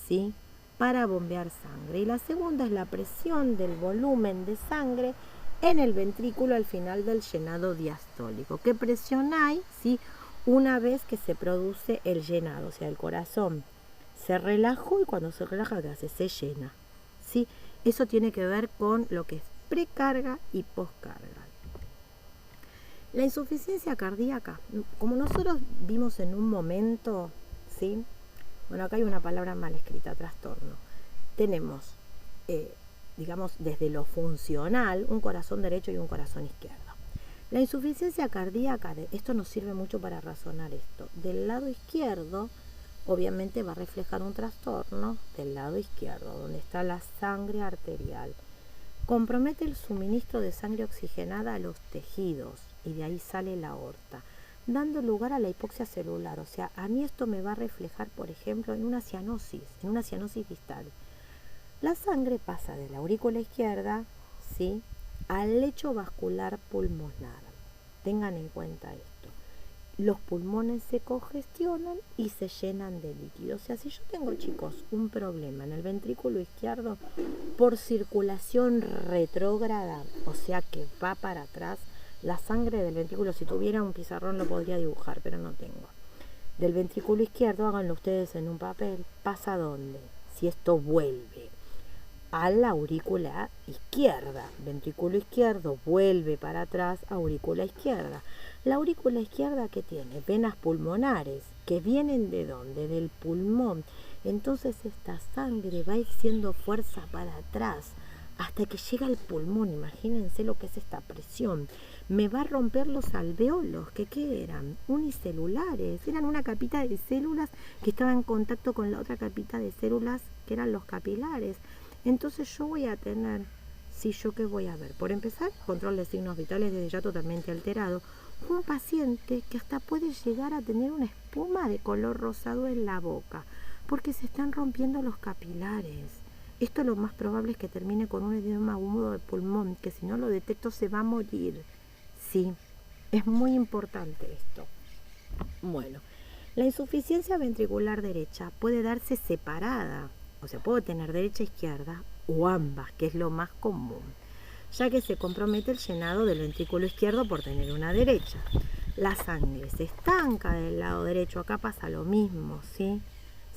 Speaker 1: ¿sí?, para bombear sangre. Y la segunda es la presión del volumen de sangre en el ventrículo al final del llenado diastólico. ¿Qué presión hay? ¿Sí? Una vez que se produce el llenado, o sea, el corazón se relajó y cuando se relaja, ¿qué hace? Se llena, ¿sí? Eso tiene que ver con lo que es precarga y poscarga. La insuficiencia cardíaca, como nosotros vimos en un momento, ¿sí? Bueno, acá hay una palabra mal escrita, trastorno. Tenemos, digamos, desde lo funcional, un corazón derecho y un corazón izquierdo. La insuficiencia cardíaca, esto nos sirve mucho para razonar esto. Del lado izquierdo, obviamente va a reflejar un trastorno del lado izquierdo, donde está la sangre arterial. Compromete el suministro de sangre oxigenada a los tejidos y de ahí sale la aorta, dando lugar a la hipoxia celular. O sea, a mí esto me va a reflejar, por ejemplo, en una cianosis distal. La sangre pasa de la aurícula izquierda, ¿sí?, al lecho vascular pulmonar. Tengan en cuenta esto. Los pulmones se congestionan y se llenan de líquido. O sea, si yo tengo, chicos, un problema en el ventrículo izquierdo por circulación retrógrada, o sea que va para atrás, la sangre del ventrículo, si tuviera un pizarrón lo podría dibujar, pero no tengo. Del ventrículo izquierdo, háganlo ustedes en un papel, ¿pasa dónde? Si esto vuelve a la aurícula izquierda, ventrículo izquierdo, vuelve para atrás, aurícula izquierda. La aurícula izquierda, ¿qué tiene? Venas pulmonares, que vienen ¿de dónde? Del pulmón. Entonces esta sangre va haciendo fuerza para atrás hasta que llega al pulmón. Imagínense lo que es esta presión. Me va a romper los alveolos, que ¿qué eran? Unicelulares, eran una capita de células que estaba en contacto con la otra capita de células que eran los capilares. Entonces yo voy a tener, ¿qué voy a ver? Por empezar, control de signos vitales desde ya totalmente alterado. Un paciente que hasta puede llegar a tener una espuma de color rosado en la boca, porque se están rompiendo los capilares. Esto lo más probable es que termine con un edema húmedo de pulmón, que si no lo detecto se va a morir. Sí, es muy importante esto. Bueno, la insuficiencia ventricular derecha puede darse separada. O sea, puedo tener derecha e izquierda o ambas, que es lo más común, ya que se compromete el llenado del ventrículo izquierdo por tener una derecha. La sangre se estanca del lado derecho, acá pasa lo mismo, ¿sí?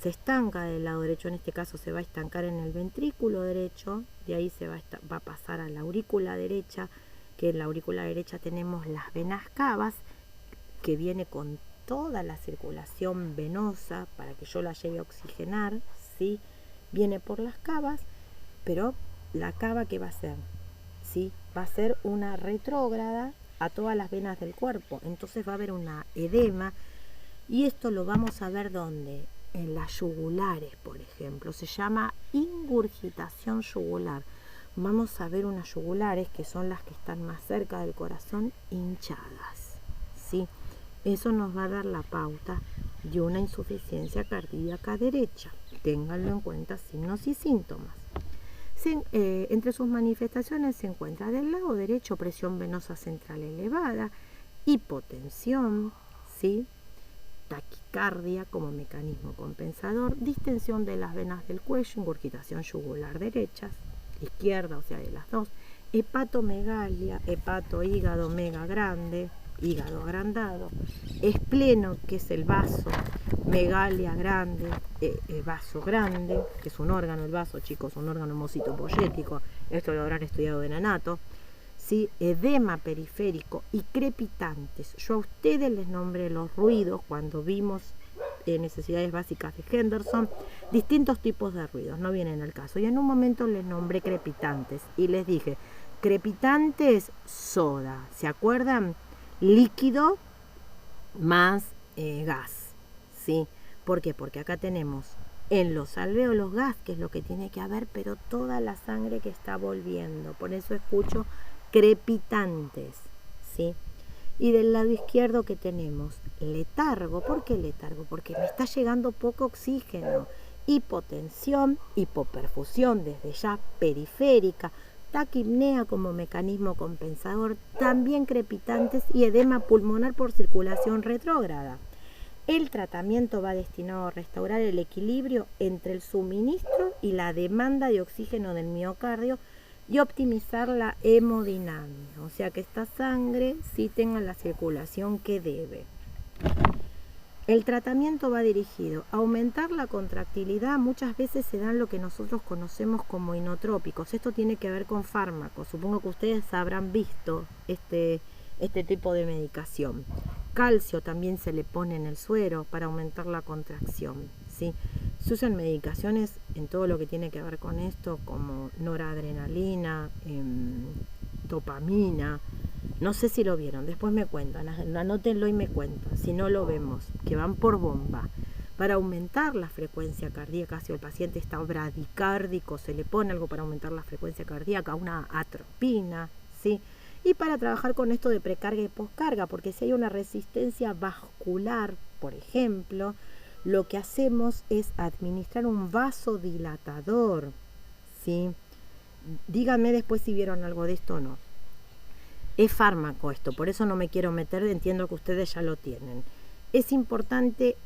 Speaker 1: Se estanca del lado derecho, en este caso se va a estancar en el ventrículo derecho, de ahí va a pasar a la aurícula derecha, que en la aurícula derecha tenemos las venas cavas, que viene con toda la circulación venosa para que yo la llegue a oxigenar, ¿sí? Viene por las cavas, pero la cava, ¿qué va a hacer? ¿Sí? Va a ser una retrógrada a todas las venas del cuerpo, entonces va a haber una edema, y esto lo vamos a ver ¿dónde? En las yugulares, por ejemplo, se llama ingurgitación yugular. Vamos a ver unas yugulares que son las que están más cerca del corazón, hinchadas, ¿sí? Eso nos va a dar la pauta de una insuficiencia cardíaca derecha. Ténganlo en cuenta, signos y síntomas. Entre sus manifestaciones se encuentra del lado derecho presión venosa central elevada, hipotensión, ¿sí?, taquicardia como mecanismo compensador, distensión de las venas del cuello, ingurgitación yugular derecha, izquierda, o sea, de las dos, hepatomegalia, hepato, hígado, mega grande, hígado agrandado, espleno, que es el vaso, megalia grande, vaso grande, que es un órgano, el vaso, chicos, un órgano hemocitopoyético, esto lo habrán estudiado de neonato, ¿sí? Edema periférico y crepitantes. Yo a ustedes les nombré los ruidos cuando vimos necesidades básicas de Henderson, distintos tipos de ruidos, no vienen al caso, y en un momento les nombré crepitantes y les dije, crepitantes, soda, ¿se acuerdan? Líquido más gas, ¿sí? ¿Por qué? Porque acá tenemos en los alvéolos gas, que es lo que tiene que haber, pero toda la sangre que está volviendo, por eso escucho crepitantes, ¿sí? Y del lado izquierdo, ¿qué tenemos? Letargo. ¿Por qué letargo? Porque me está llegando poco oxígeno. Hipotensión, hipoperfusión desde ya periférica, taquipnea como mecanismo compensador, también crepitantes y edema pulmonar por circulación retrógrada. El tratamiento va destinado a restaurar el equilibrio entre el suministro y la demanda de oxígeno del miocardio y optimizar la hemodinamia, o sea que esta sangre sí tenga la circulación que debe. El tratamiento va dirigido a aumentar la contractilidad. Muchas veces se dan lo que nosotros conocemos como inotrópicos. Esto tiene que ver con fármacos. Supongo que ustedes habrán visto este tipo de medicación. Calcio también se le pone en el suero para aumentar la contracción, ¿sí? Se usan medicaciones en todo lo que tiene que ver con esto, como noradrenalina, dopamina, No sé si lo vieron, después me cuentan, anótenlo y me cuentan, si no lo vemos, que van por bomba. Para aumentar la frecuencia cardíaca, si el paciente está bradicárdico, se le pone algo para aumentar la frecuencia cardíaca, una atropina, ¿sí? Y para trabajar con esto de precarga y poscarga, porque si hay una resistencia vascular, por ejemplo, lo que hacemos es administrar un vasodilatador, ¿sí? Díganme después si vieron algo de esto o no. Es fármaco esto, por eso no me quiero meter, entiendo que ustedes ya lo tienen. Es importante,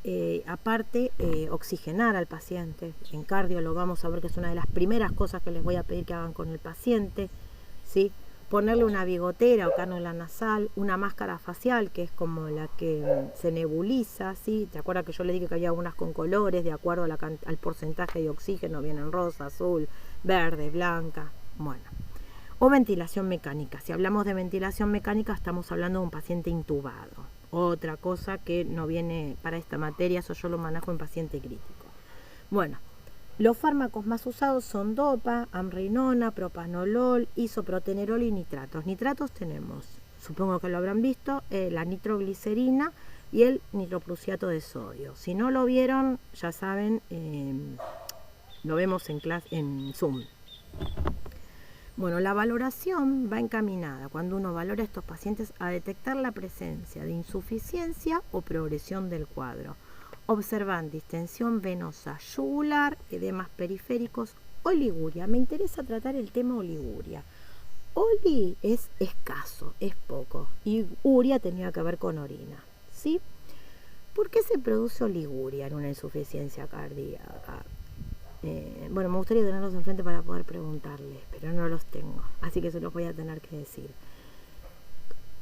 Speaker 1: aparte, oxigenar al paciente. En cardio lo vamos a ver que es una de las primeras cosas que les voy a pedir que hagan con el paciente, ¿sí? Ponerle una bigotera o cánula nasal, una máscara facial, que es como la que se nebuliza, ¿sí? ¿Te acuerdas que yo le dije que había unas con colores de acuerdo a al porcentaje de oxígeno? Vienen rosa, azul, verde, blanca, bueno. O ventilación mecánica. Si hablamos de ventilación mecánica, estamos hablando de un paciente intubado. Otra cosa que no viene para esta materia, eso yo lo manejo en paciente crítico. Bueno, los fármacos más usados son dopa, amrinona, propanolol, isoprotenerol y nitratos. Nitratos tenemos, supongo que lo habrán visto, la nitroglicerina y el nitroprusiato de sodio. Si no lo vieron, ya saben, lo vemos en Zoom. Bueno, la valoración va encaminada cuando uno valora a estos pacientes a detectar la presencia de insuficiencia o progresión del cuadro, observando distensión venosa yugular, edemas periféricos, oliguria. Me interesa tratar el tema oliguria. Oli es escaso, es poco, y uria tenía que ver con orina, ¿sí? ¿Por qué se produce oliguria en una insuficiencia cardíaca? Bueno, me gustaría tenerlos enfrente para poder preguntarles, pero no los tengo, así que se los voy a tener que decir.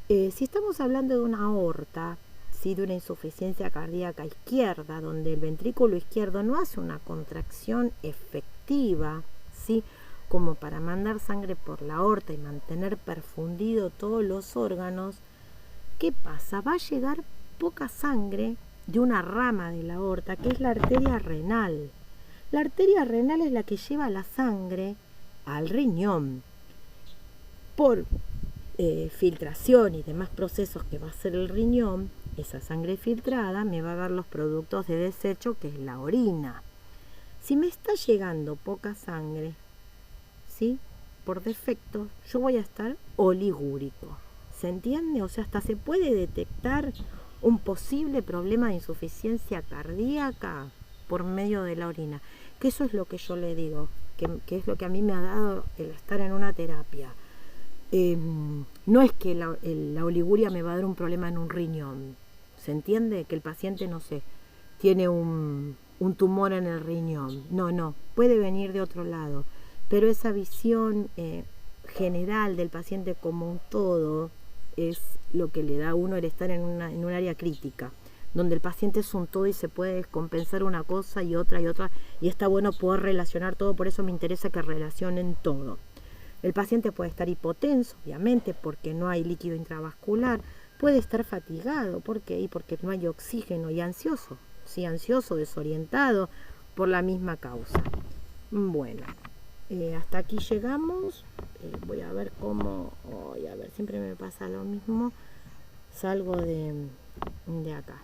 Speaker 1: Si estamos hablando de una aorta, ¿sí? De una insuficiencia cardíaca izquierda, donde el ventrículo izquierdo no hace una contracción efectiva, ¿sí? Como para mandar sangre por la aorta y mantener perfundido todos los órganos, ¿qué pasa? Va a llegar poca sangre de una rama de la aorta, que es la arteria renal. La arteria renal es la que lleva la sangre al riñón. Por filtración y demás procesos que va a hacer el riñón, esa sangre filtrada me va a dar los productos de desecho, que es la orina. Si me está llegando poca sangre, ¿sí? Por defecto, yo voy a estar oligúrico. ¿Se entiende? O sea, hasta se puede detectar un posible problema de insuficiencia cardíaca por medio de la orina, que eso es lo que yo le digo, que es lo que a mí me ha dado el estar en una terapia. No es que la oliguria me va a dar un problema en un riñón, ¿se entiende? Que el paciente, no sé, tiene un tumor en el riñón, no, puede venir de otro lado, pero esa visión general del paciente como un todo es lo que le da a uno el estar en un área crítica, donde el paciente es un todo y se puede descompensar una cosa y otra, y está bueno poder relacionar todo, por eso me interesa que relacionen todo. El paciente puede estar hipotenso, obviamente, porque no hay líquido intravascular, puede estar fatigado, ¿por qué? Y porque no hay oxígeno, y ansioso, sí, ansioso, desorientado, por la misma causa. Bueno, hasta aquí llegamos. Voy a ver cómo, a ver, siempre me pasa lo mismo, salgo de acá.